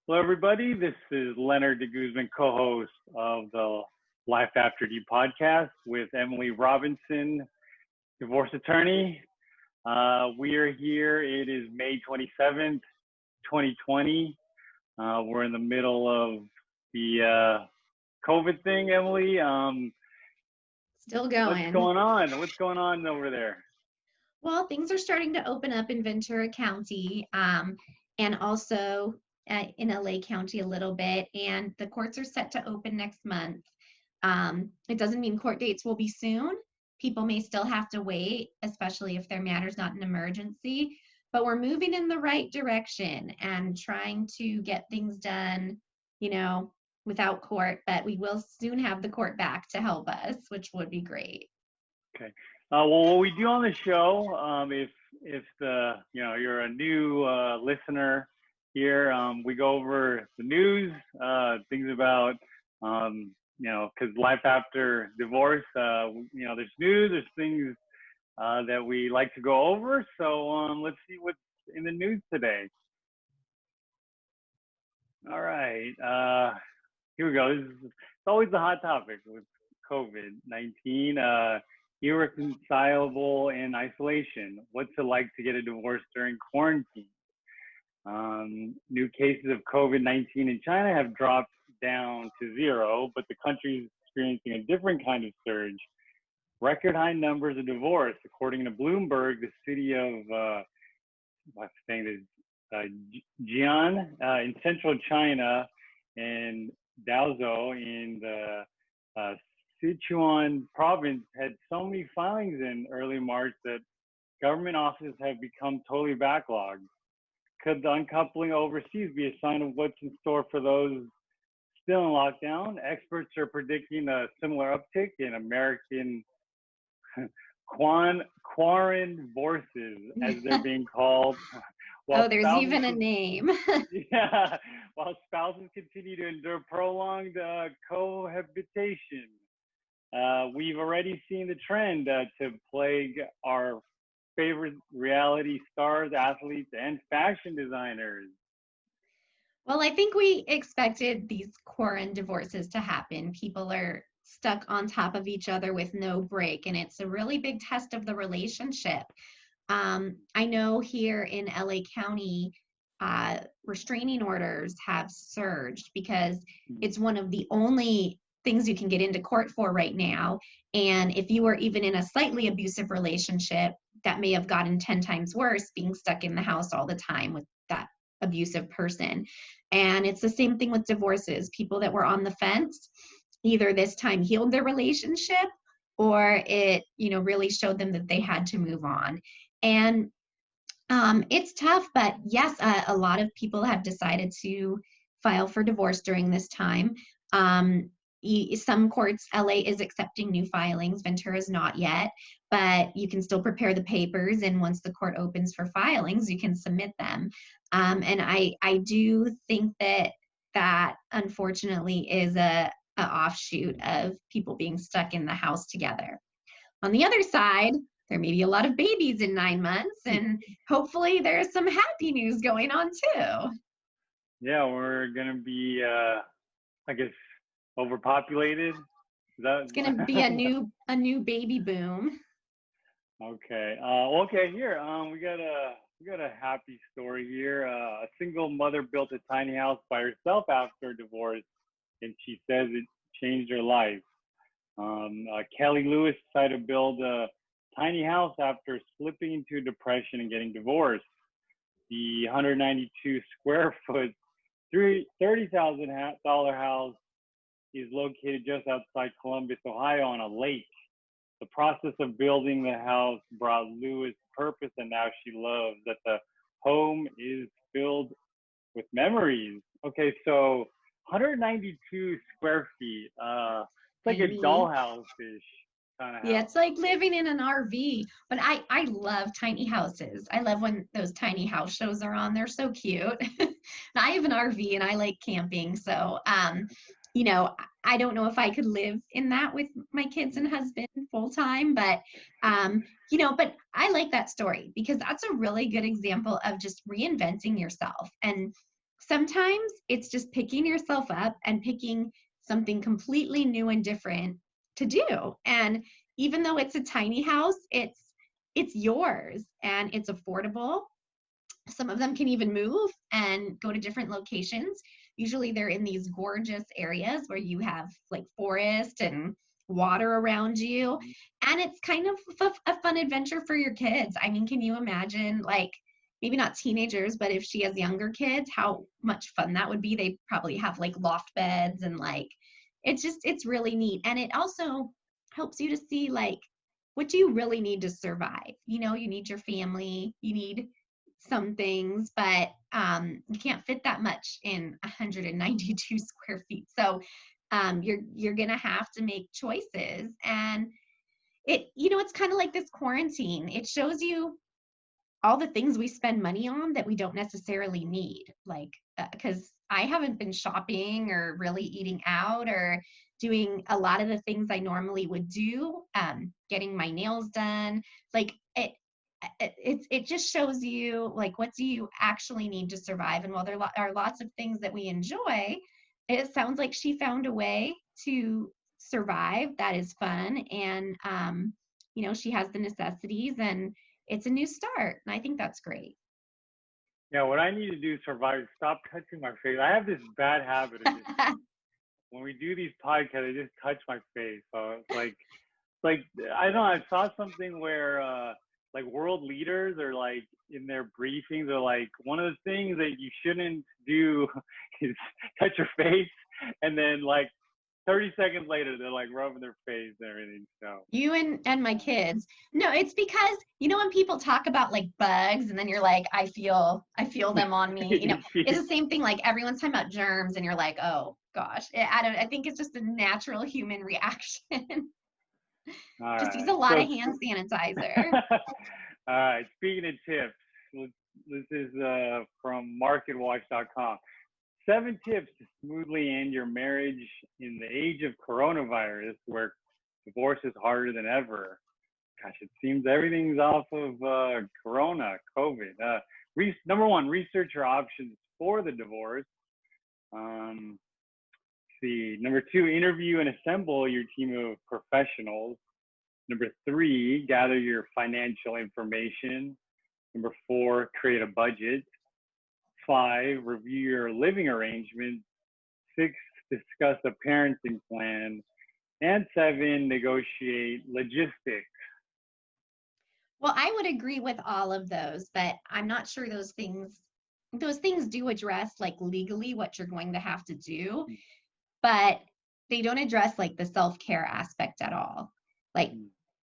Hello, everybody. This is Leonard de Guzman, co-host of the Life After D podcast with Emily Robinson, divorce attorney. We are here. It is May 27th, 2020. We're in the middle of the COVID thing, Emily. Still going. What's going on? What's going on over there? Well, things are starting to open up in Ventura County, and also in LA County a little bit, and the courts are set to open next month. It doesn't mean court dates will be soon. People may still have to wait, especially if their matter's not an emergency, but we're moving in the right direction and trying to get things done, without court, but we will soon have the court back to help us, which would be great. Okay. Well, what we do on the show, if you're a new listener here, we go over the news, things about because life after divorce, there's news, there's things that we like to go over. So let's see what's in the news today. All right, here we go. It's always a hot topic with COVID-19. Irreconcilable in isolation. What's it like to get a divorce during quarantine? New cases of COVID-19 in China have dropped down to 0, but the country is experiencing a different kind of surge. Record high numbers of divorce, according to Bloomberg. The city of Jian in central China and Daozhou in the Sichuan province had so many filings in early March that government offices have become totally backlogged. Could the uncoupling overseas be a sign of what's in store for those still in lockdown? Experts are predicting a similar uptick in American quarantine divorces, as they're being called. There's even a name. Yeah, while spouses continue to endure prolonged cohabitation. We've already seen the trend to plague our favorite reality stars, athletes, and fashion designers. Well, I think we expected these quarantine divorces to happen. People are stuck on top of each other with no break, and it's a really big test of the relationship. I know here in LA County, restraining orders have surged because it's one of the only things you can get into court for right now. And if you were even in a slightly abusive relationship, that may have gotten 10 times worse, being stuck in the house all the time with that abusive person. And it's the same thing with divorces. People that were on the fence, either this time healed their relationship or it, really showed them that they had to move on. And it's tough, but yes, a lot of people have decided to file for divorce during this time. Some courts, LA is accepting new filings. Ventura is not yet, but you can still prepare the papers. And once the court opens for filings, you can submit them. And I do think that unfortunately is a offshoot of people being stuck in the house together. On the other side, there may be a lot of babies in 9 months, and hopefully there's some happy news going on too. Yeah, we're gonna be, I guess, overpopulated. It's gonna be a new baby boom. Okay. Okay. Here, we got a happy story here. A single mother built a tiny house by herself after a divorce, and she says it changed her life. Kelly Lewis decided to build a tiny house after slipping into depression and getting divorced. The 192 square foot, $30,000 house is located just outside Columbus, Ohio, on a lake. The process of building the house brought Lewis purpose, and now she loves that the home is filled with memories. Okay, so 192 square feet. It's like a dollhouse-ish kind of house. Yeah, it's like living in an RV. But I love tiny houses. I love when those tiny house shows are on. They're so cute. I have an RV and I like camping. So, I don't know if I could live in that with my kids and husband full time, but but I like that story because that's a really good example of just reinventing yourself. And sometimes it's just picking yourself up and picking something completely new and different to do. And even though it's a tiny house, it's yours and it's affordable. Some of them can even move and go to different locations. Usually they're in these gorgeous areas where you have like forest and water around you. And it's kind of a fun adventure for your kids. I mean, can you imagine, like, maybe not teenagers, but if she has younger kids, how much fun that would be? They probably have like loft beds and like, it's really neat. And it also helps you to see like, what do you really need to survive? You know, you need your family, you need some things, but you can't fit that much in 192 square feet. So you're gonna have to make choices, and it's kind of like this quarantine. It shows you all the things we spend money on that we don't necessarily need, like because I haven't been shopping or really eating out or doing a lot of the things I normally would do, getting my nails done. Like it just shows you like, what do you actually need to survive. And while there are lots of things that we enjoy, it sounds like she found a way to survive that is fun. And she has the necessities, and it's a new start. And I think that's great. Yeah, what I need to do to survive is stop touching my face. I have this bad habit of just, when we do these podcasts, I just touch my face. So it's like I don't know, I saw something where like world leaders are like in their briefings are like, one of the things that you shouldn't do is touch your face, and then like 30 seconds later they're like rubbing their face and everything. So You and my kids. No, it's because when people talk about like bugs, and then you're like, I feel them on me. It's the same thing. Like everyone's talking about germs, and you're like, oh gosh. I think it's just a natural human reaction. all Just use right, a lot so of hand sanitizer. all right, speaking of tips, this is from marketwatch.com. 7 tips to smoothly end your marriage in the age of coronavirus, where divorce is harder than ever. Gosh, it seems everything's off of COVID. Number one, research your options for the divorce. Um, see. Number two, interview and assemble your team of professionals. Number three, gather your financial information. Number four, create a budget. 5, review your living arrangements. 6, discuss a parenting plan. And 7, negotiate logistics. Well, I would agree with all of those, but I'm not sure those things do address like legally what you're going to have to do, but they don't address like the self-care aspect at all. Like,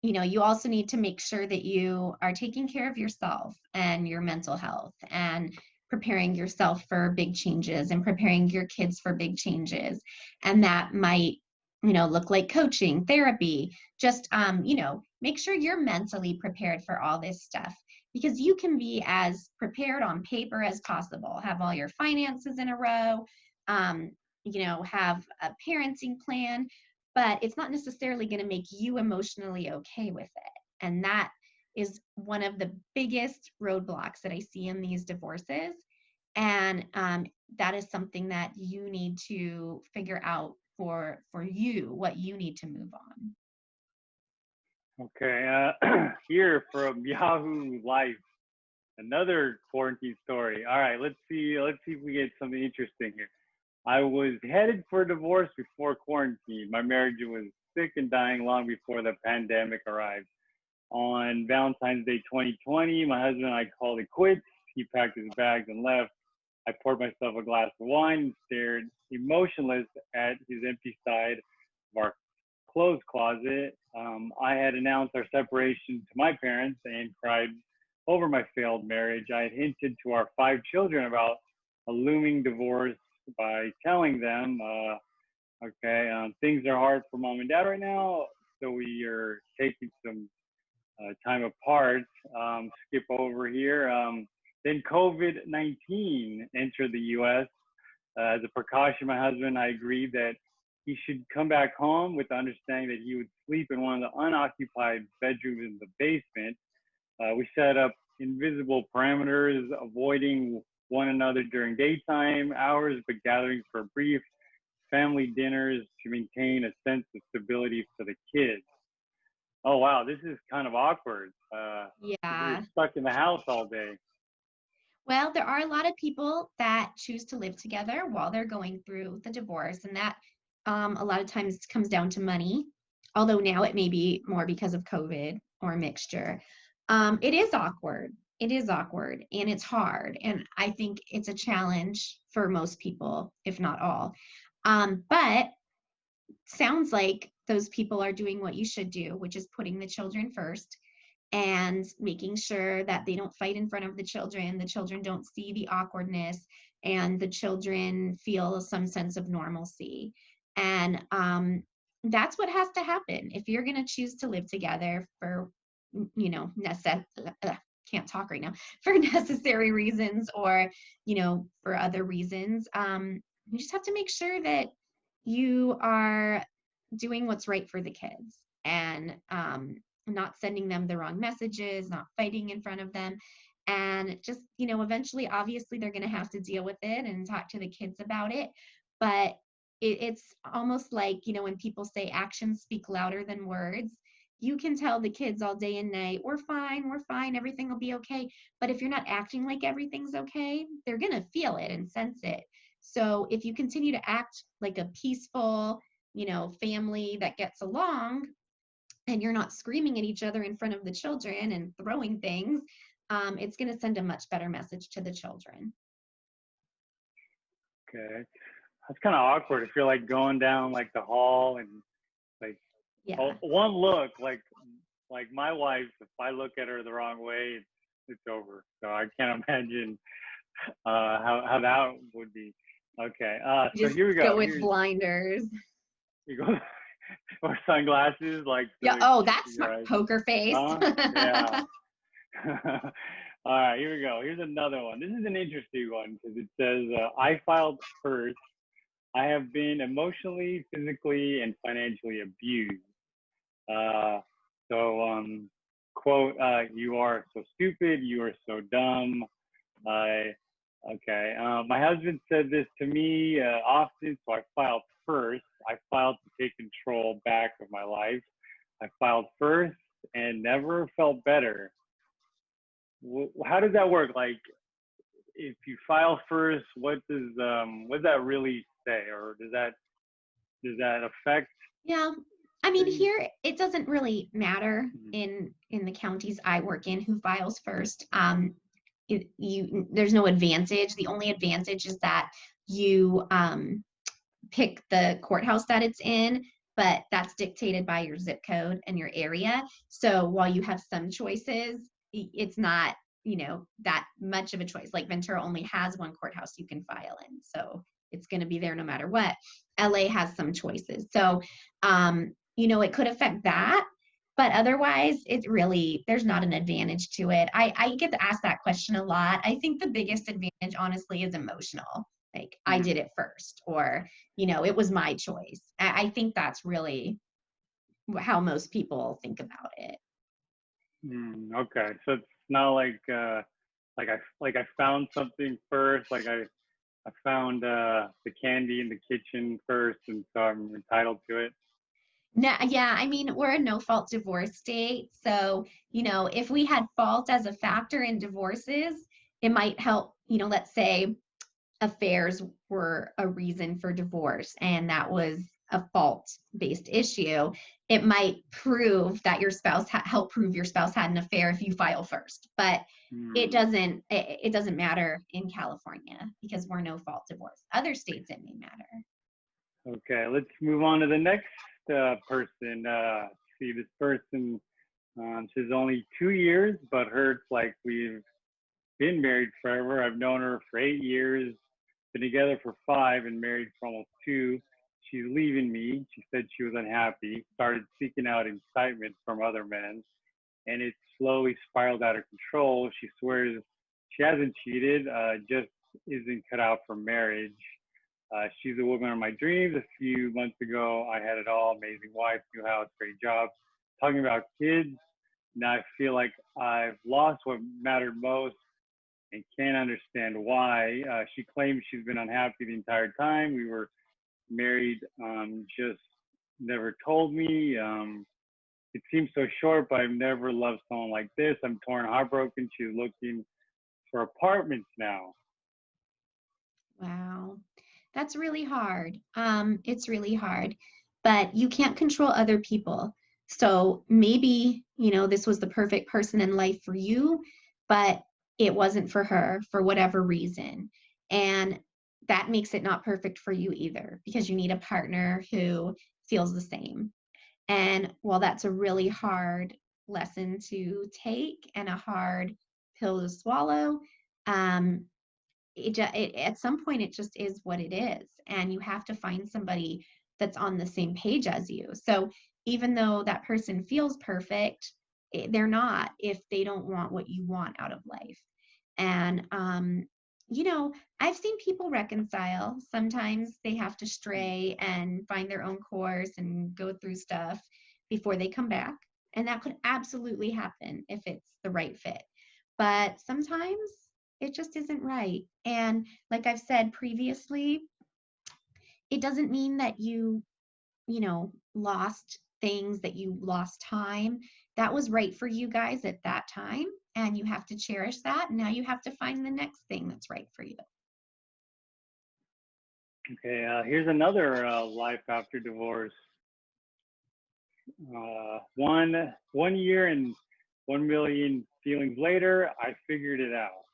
you also need to make sure that you are taking care of yourself and your mental health, and preparing yourself for big changes and preparing your kids for big changes. And that might, look like coaching, therapy, just, make sure you're mentally prepared for all this stuff, because you can be as prepared on paper as possible, have all your finances in a row, um, have a parenting plan, but it's not necessarily going to make you emotionally okay with it. And that is one of the biggest roadblocks that I see in these divorces. And that is something that you need to figure out for you, what you need to move on. Okay, here from Yahoo Life, another quarantine story. All right, let's see if we get something interesting here. I was headed for a divorce before quarantine. My marriage was sick and dying long before the pandemic arrived. On Valentine's Day 2020, my husband and I called it quits. He packed his bags and left. I poured myself a glass of wine and stared emotionless at his empty side of our clothes closet. I had announced our separation to my parents and cried over my failed marriage. I had hinted to our 5 children about a looming divorce by telling them, things are hard for mom and dad right now, so we are taking some time apart. Skip over here. Then COVID-19 entered the U.S. As a precaution, my husband and I agreed that he should come back home with the understanding that he would sleep in one of the unoccupied bedrooms in the basement. We set up invisible parameters, avoiding one another during daytime hours, but gathering for brief family dinners to maintain a sense of stability for the kids. Oh, wow, this is kind of awkward. You're Yeah. stuck in the house all day. Well, there are a lot of people that choose to live together while they're going through the divorce, and that a lot of times comes down to money, although now it may be more because of COVID or a mixture. It is awkward. It is awkward and it's hard. And I think it's a challenge for most people, if not all. But sounds like those people are doing what you should do, which is putting the children first and making sure that they don't fight in front of the children don't see the awkwardness, and the children feel some sense of normalcy. And that's what has to happen if you're going to choose to live together for, can't talk right now, for necessary reasons or, for other reasons. You just have to make sure that you are doing what's right for the kids, and not sending them the wrong messages, not fighting in front of them. And just, eventually, obviously, they're going to have to deal with it and talk to the kids about it. But it's almost like, when people say actions speak louder than words, you can tell the kids all day and night, we're fine, everything will be okay. But if you're not acting like everything's okay, they're going to feel it and sense it. So if you continue to act like a peaceful, family that gets along, and you're not screaming at each other in front of the children and throwing things, it's going to send a much better message to the children. Okay. That's kind of awkward if you're like going down like the hall and like one look, like my wife, if I look at her the wrong way, it's over. So I can't imagine how that would be. Okay. So here we go. Go with blinders. You go or sunglasses, like yeah. Oh, that's smart. Right. Poker face. Yeah. All right, here we go. Here's another one. This is an interesting one because it says, I filed first. I have been emotionally, physically, and financially abused. Quote, you are so stupid. You are so dumb. Okay. My husband said this to me often, so I filed first. I filed to take control back of my life. I filed first and never felt better. How does that work? Like, if you file first, what does that really say, or does that affect? Yeah. I mean, here it doesn't really matter in the counties I work in who files first. There's no advantage. The only advantage is that you pick the courthouse that it's in, but that's dictated by your zip code and your area. So while you have some choices, it's not, that much of a choice. Like Ventura only has one courthouse you can file in. So it's going to be there no matter what. LA has some choices. So, it could affect that. But otherwise, there's not an advantage to it. I get to ask that question a lot. I think the biggest advantage, honestly, is emotional. Like, I did it first, or, it was my choice. I think that's really how most people think about it. Okay. So it's not like I found something first, like I found the candy in the kitchen first, and so I'm entitled to it. No, yeah, I mean, we're a no-fault divorce state. So, if we had fault as a factor in divorces, it might help, let's say affairs were a reason for divorce and that was a fault-based issue. It might prove that your spouse help prove your spouse had an affair if you file first. But it doesn't matter in California because we're no-fault divorce. Other states it may matter. Okay, let's move on to the next person. See, this person says only 2 years, but hurts like we've been married forever. I've known her for 8 years, been together for 5, and married for almost 2. She's leaving me. She said she was unhappy, started seeking out excitement from other men, and it slowly spiraled out of control. She swears she hasn't cheated, just isn't cut out for marriage. She's a woman of my dreams. A few months ago, I had it all: amazing wife, new house, great job. Talking about kids, now I feel like I've lost what mattered most, and can't understand why. She claims she's been unhappy the entire time. We were married, just never told me. It seems so short, but I've never loved someone like this. I'm torn, heartbroken. She's looking for apartments now. Wow. That's really hard. It's really hard, but you can't control other people. So maybe, this was the perfect person in life for you, but it wasn't for her for whatever reason. And that makes it not perfect for you either, because you need a partner who feels the same. And while that's a really hard lesson to take and a hard pill to swallow, um, at some point it just is what it is, and you have to find somebody that's on the same page as you. So even though that person feels perfect, they're not if they don't want what you want out of life. And you know I've seen people reconcile. Sometimes they have to stray and find their own course and go through stuff before they come back, and that could absolutely happen if it's the right fit. But sometimes it just isn't right. And like I've said previously, it doesn't mean that you lost things, that you lost time. That was right for you guys at that time, and you have to cherish that. Now you have to find the next thing that's right for you. Okay, here's another life after divorce. 1 year and 1 million feelings later, I figured it out.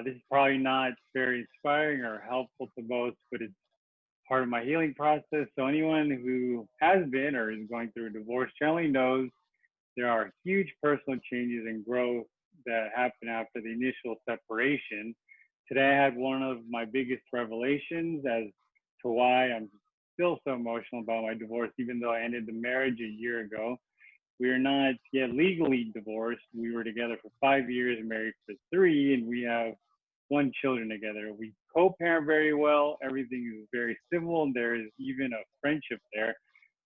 This is probably not very inspiring or helpful to most, but it's part of my healing process. So anyone who has been or is going through a divorce generally knows there are huge personal changes and growth that happen after the initial separation. Today, I had one of my biggest revelations as to why I'm still so emotional about my divorce, even though I ended the marriage a year ago. We are not yet legally divorced. We were together for 5 years, married for 3, and we have one children together. We co-parent very well. Everything is very civil, and there is even a friendship there.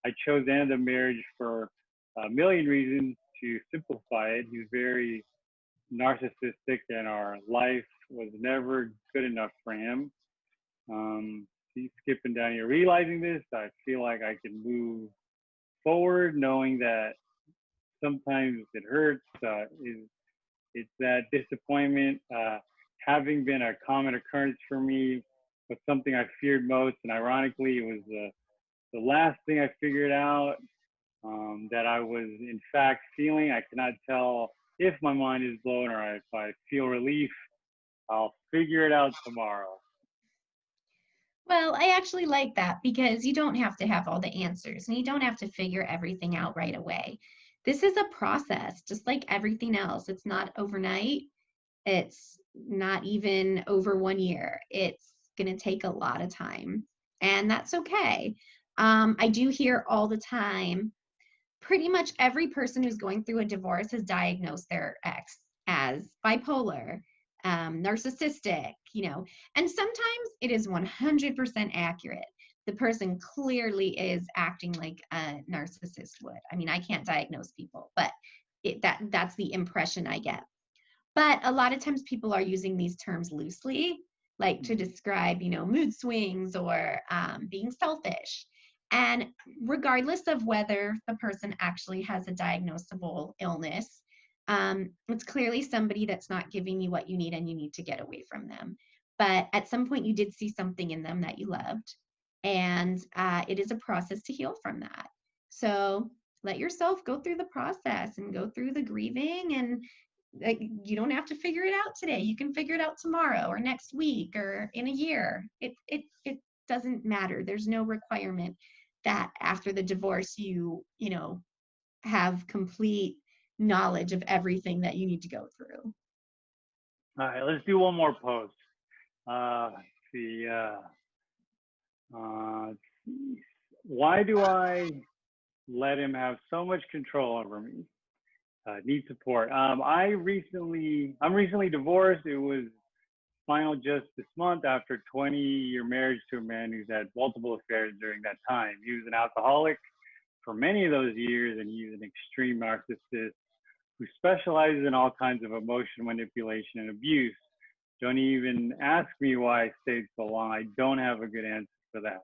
I chose to end the marriage for a million reasons to simplify it. He's very narcissistic, and our life was never good enough for him. He's skipping down here. Realizing this, I feel like I can move forward, knowing that sometimes it hurts. It's that disappointment having been a common occurrence for me was something I feared most. And ironically, it was the last thing I figured out that I was in fact feeling. I cannot tell if my mind is blown or if I feel relief. I'll figure it out tomorrow. Well, I actually like that because you don't have to have all the answers and you don't have to figure everything out right away. This is a process, just like everything else. It's not overnight. It's not even over 1 year. It's going to take a lot of time, and that's okay. I do hear all the time, pretty much every person who's going through a divorce has diagnosed their ex as bipolar, narcissistic, and sometimes it is 100% accurate. The person clearly is acting like a narcissist would. I mean, I can't diagnose people, but that's the impression I get. But a lot of times people are using these terms loosely, like to describe, mood swings or being selfish. And regardless of whether the person actually has a diagnosable illness, it's clearly somebody that's not giving you what you need and you need to get away from them. But at some point, you did see something in them that you loved. And it is a process to heal from that. So let yourself go through the process and go through the grieving, and like, you don't have to figure it out today. You can figure it out tomorrow or next week or in a year. It doesn't matter. There's no requirement that after the divorce you have complete knowledge of everything that you need to go through. All right, let's do one more post. Let's see. Let's see. Why do I let him have so much control over me? Need support. I'm recently divorced. It was final just this month after 20-year marriage to a man who's had multiple affairs during that time. He was an alcoholic for many of those years, and he's an extreme narcissist who specializes in all kinds of emotion manipulation and abuse. Don't even ask me why I stayed so long. I don't have a good answer for that.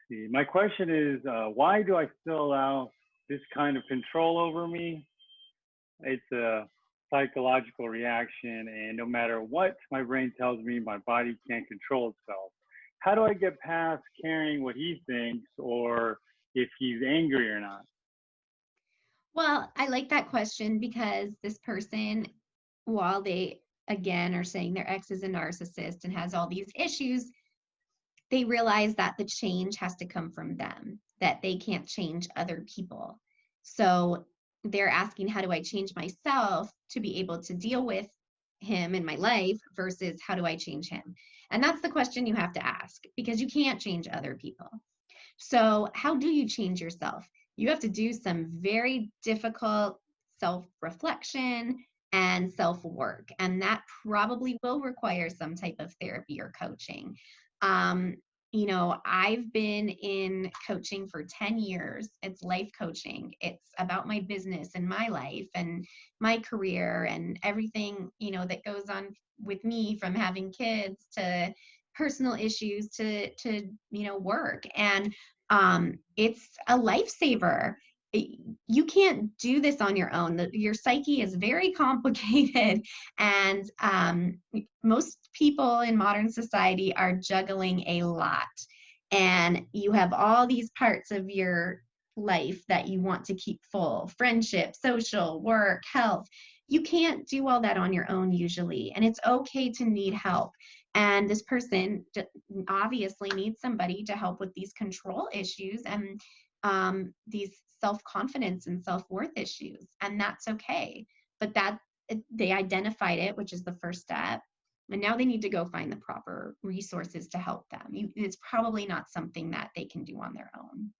See, my question is, why do I still allow this kind of control over me? It's a psychological reaction, and no matter what my brain tells me, my body can't control itself. How do I get past caring what he thinks or if he's angry or not? Well, I like that question because this person, while they again are saying their ex is a narcissist and has all these issues, they realize that the change has to come from them, that they can't change other people. So they're asking, how do I change myself to be able to deal with him in my life versus how do I change him? And that's the question you have to ask because you can't change other people. So, how do you change yourself? You have to do some very difficult self reflection and self work, and that probably will require some type of therapy or coaching. Um, I've been in coaching for 10 years. It's life coaching. It's about my business and my life and my career and everything, that goes on with me from having kids to personal issues to work. And it's a lifesaver. You can't do this on your own. Your psyche is very complicated, and most people in modern society are juggling a lot. And you have all these parts of your life that you want to keep full: friendship, social, work, health. You can't do all that on your own usually, and it's okay to need help. And this person obviously needs somebody to help with these control issues and these self-confidence and self-worth issues. And that's okay. But they identified it, which is the first step. And now they need to go find the proper resources to help them. It's probably not something that they can do on their own.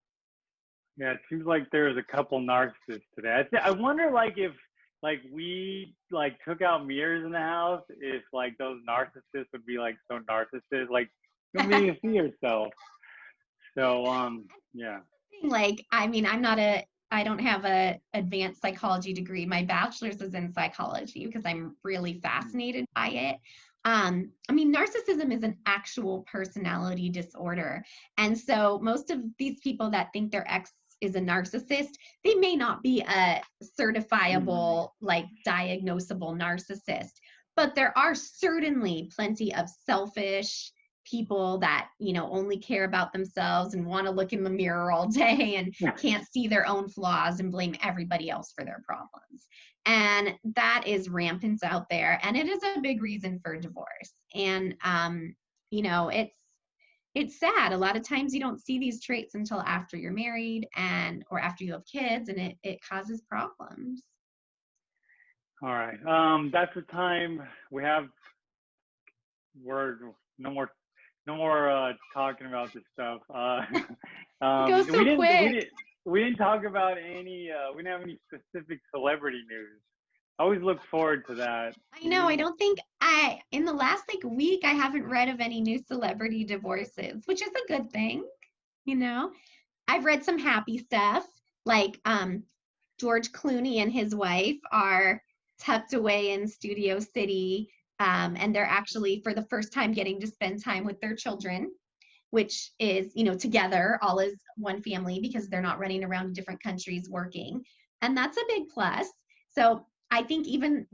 Yeah, it seems like there's a couple narcissists today. I wonder, like, if we took out mirrors in the house, if like those narcissists would be like so narcissist, like you don't even see yourself. So yeah. Like, I mean, I don't have a advanced psychology degree. My bachelor's is in psychology because I'm really fascinated by it. I mean, narcissism is an actual personality disorder. And so most of these people that think their ex is a narcissist, they may not be a certifiable, like diagnosable narcissist, but there are certainly plenty of selfish people that only care about themselves and want to look in the mirror all day and can't see their own flaws and blame everybody else for their problems. And that is rampant out there, and it is a big reason for divorce. And it's sad. A lot of times you don't see these traits until after you're married and or after you have kids, and it causes problems. All right. That's the time we have. We're no more talking about this stuff. Go so quick. We didn't talk about any. We didn't have any specific celebrity news. I always look forward to that. I know. I don't think in the last week, I haven't read of any new celebrity divorces, which is a good thing. I've read some happy stuff, like George Clooney and his wife are tucked away in Studio City, and they're actually for the first time getting to spend time with their children, which is, together all as one family because they're not running around different countries working. And that's a big plus. So I think even,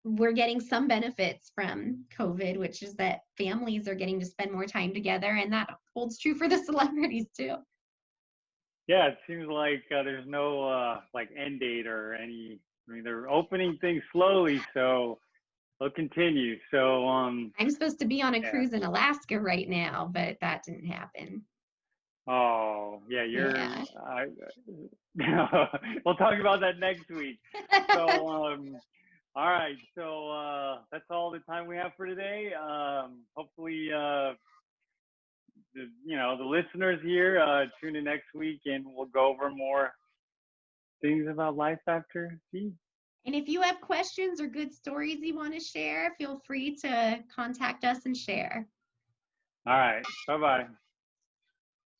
we're getting some benefits from COVID, which is that families are getting to spend more time together. And that holds true for the celebrities too. Yeah, it seems like there's no end date or any. I mean, they're opening things slowly, so they'll continue. So I'm supposed to be on a cruise in Alaska right now, but that didn't happen. Oh, yeah, we'll talk about that next week. So, all right. So that's all the time we have for today. Hopefully, the listeners here tune in next week, and we'll go over more things about life after C. And if you have questions or good stories you want to share, feel free to contact us and share. All right. Bye-bye.